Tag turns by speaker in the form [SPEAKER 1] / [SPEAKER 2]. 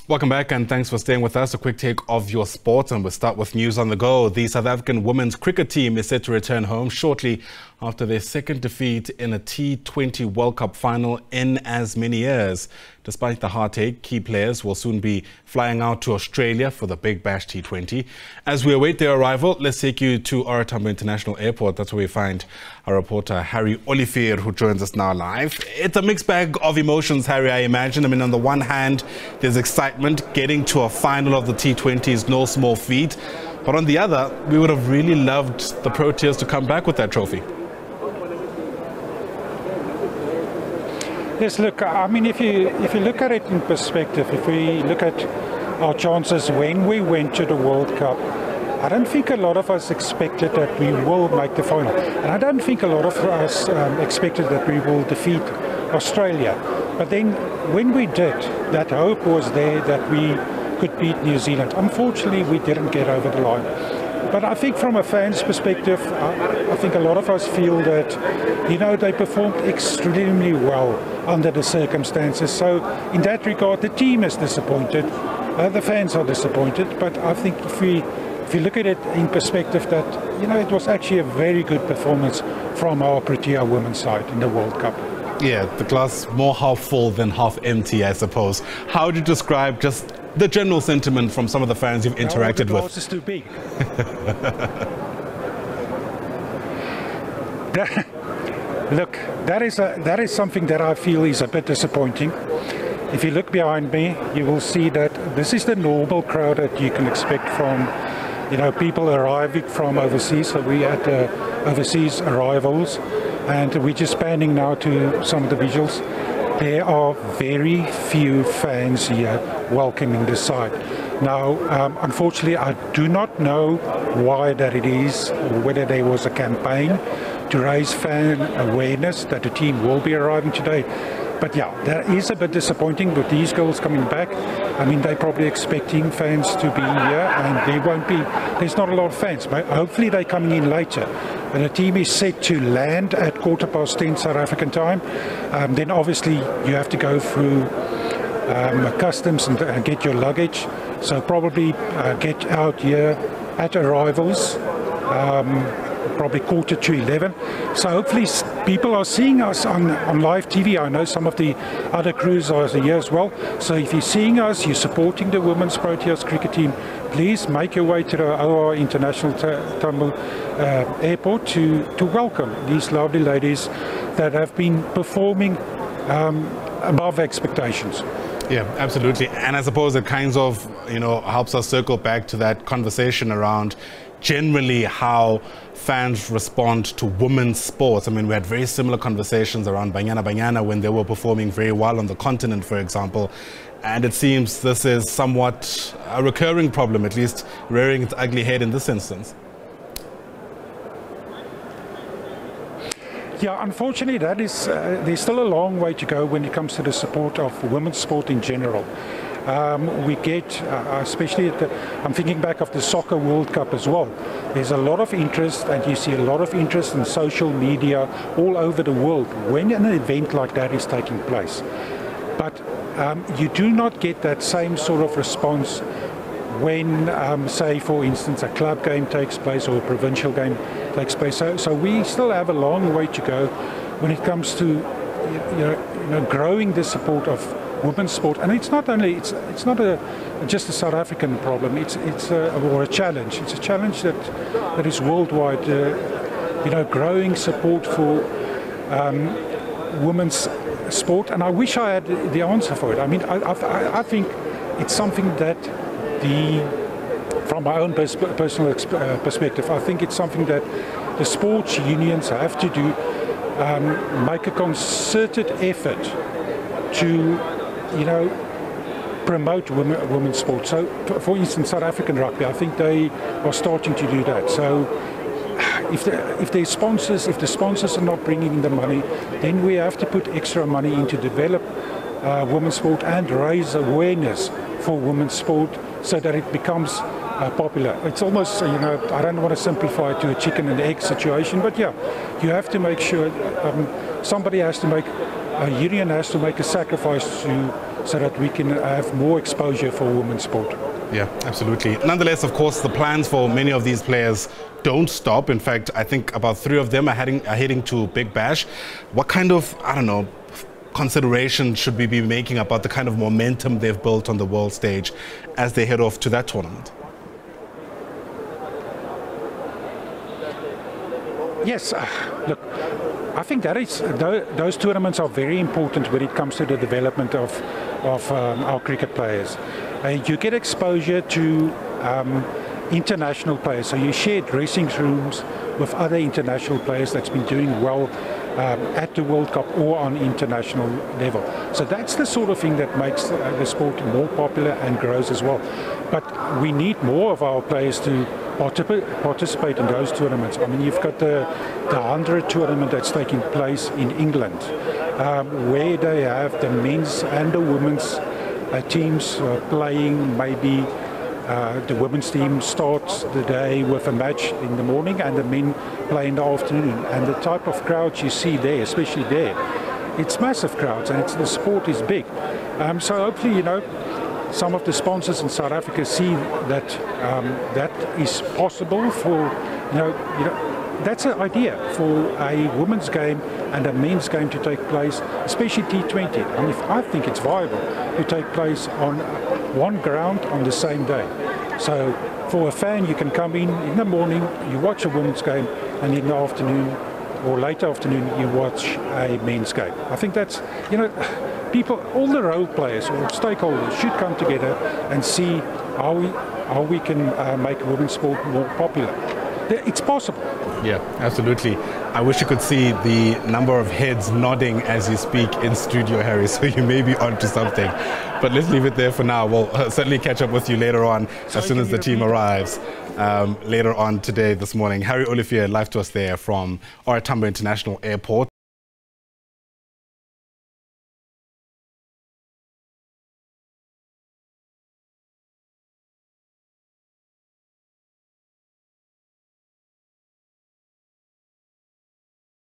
[SPEAKER 1] Welcome back and thanks for staying with us. A quick take of your sport, and we'll start with news on the go. The South African women's cricket team is set to return home shortly after their second defeat in a T20 World Cup final in as many years. Despite the heartache, key players will soon be flying out to Australia for the Big Bash T20. As we await their arrival, let's take you to Tambo International Airport. That's where we find our reporter Harry Olivier, who joins us now live. It's a mixed bag of emotions, Harry, I imagine. I mean, on the one hand, there's excitement. Getting to a final of the T20 is no small feat. But on the other, we would have really loved the Proteas to come back with that trophy.
[SPEAKER 2] Yes, look, I mean, if you look at it in perspective, if we look at our chances when we went to the World Cup, I don't think a lot of us expected that we will make the final. And I don't think a lot of us expected that we will defeat Australia. But then when we did, that hope was there that we could beat New Zealand. Unfortunately, we didn't get over the line. But I think from a fan's perspective, I think a lot of us feel that, you know, they performed extremely well under the circumstances. So in that regard, the team is disappointed, the fans are disappointed. But I think if you look at it in perspective, that, you know, it was actually a very good performance from our Protea women's side in the World Cup.
[SPEAKER 1] Yeah, the glass more half full than half empty, I suppose. How would you describe just the general sentiment from some of the fans you've interacted with?
[SPEAKER 2] The glass is too big. Look, that is something that I feel is a bit disappointing. If you look behind me, you will see that this is the normal crowd that you can expect from, you know, people arriving from overseas. So we had overseas arrivals, and we're just panning now to some of the visuals. There are very few fans here welcoming the side. Now, unfortunately, I do not know why that it is, or whether there was a campaign to raise fan awareness that the team will be arriving today. But yeah, that is a bit disappointing with these girls coming back. I mean, they're probably expecting fans to be here, and there won't be. There's not a lot of fans, but hopefully they're coming in later. And the team is set to land at 10:15 South African time. Then obviously you have to go through customs and get your luggage. So probably get out here at arrivals. Probably 11:15. So hopefully people are seeing us on live TV. I know some of the other crews are here as well. So if you're seeing us, you're supporting the women's Proteas cricket team, please make your way to the OR International Tambo Airport to welcome these lovely ladies that have been performing above expectations.
[SPEAKER 1] Yeah, absolutely. And I suppose it kind of, you know, helps us circle back to that conversation around generally how fans respond to women's sports. I mean, we had very similar conversations around Banyana Banyana when they were performing very well on the continent, for example. And it seems this is somewhat a recurring problem, at least rearing its ugly head in this instance.
[SPEAKER 2] Yeah, unfortunately, that is there's still a long way to go when it comes to the support of women's sport in general. We get, especially I'm thinking back of the Soccer World Cup as well. There's a lot of interest, and you see a lot of interest in social media all over the world when an event like that is taking place. But you do not get that same sort of response when, say, for instance, a club game takes place or a provincial game takes place. So we still have a long way to go when it comes to you know growing the support of women's sport. And it's not only it's not just a South African problem. It's or a challenge. It's a challenge that is worldwide. You know, growing support for women's sport. And I wish I had the answer for it. I mean, I think it's something that from my own personal perspective, I think it's something that the sports unions have to do, make a concerted effort to, you know, promote women's sport. So, for instance, South African rugby, I think they are starting to do that. So, if the sponsors are not bringing in the money, then we have to put extra money in to develop women's sport and raise awareness for women's sport so that it becomes popular. It's almost, you know, I don't want to simplify it to a chicken and egg situation, but yeah, you have to make sure somebody has to make, a union has to make a sacrifice to so that we can have more exposure for women's sport.
[SPEAKER 1] Yeah, absolutely. Nonetheless, of course, the plans for many of these players don't stop. In fact, I think about 3 of them are heading to Big Bash. What kind of, I don't know, consideration should we be making about the kind of momentum they've built on the world stage as they head off to that tournament?
[SPEAKER 2] Yes, look, I think those tournaments are very important when it comes to the development of our cricket players. You get exposure to international players, so you share dressing rooms with other international players that's been doing well at the World Cup or on international level. So that's the sort of thing that makes the sport more popular and grows as well. But we need more of our players to participate in those tournaments. I mean, you've got the 100 tournament that's taking place in England, where they have the men's and the women's teams playing. Maybe the women's team starts the day with a match in the morning and the men play in the afternoon. And the type of crowds you see there, especially there, it's massive crowds, and the sport is big. So hopefully, you know, some of the sponsors in South Africa see that that is possible for, you know, that's an idea for a women's game and a men's game to take place, especially T20. And I think it's viable to take place on one ground on the same day. So for a fan, you can come in the morning, you watch a women's game, and in the afternoon or late afternoon, you watch a men's game. I think that's, you know, people, all the role players or stakeholders should come together and see how we can make women's sport more popular. It's possible.
[SPEAKER 1] Yeah, absolutely. I wish you could see the number of heads nodding as you speak in studio, Harry, so you may be onto something. But let's leave it there for now. We'll certainly catch up with you later on as soon as the team arrives later on this morning. Harry Olivier, live to us there from Tambo International Airport.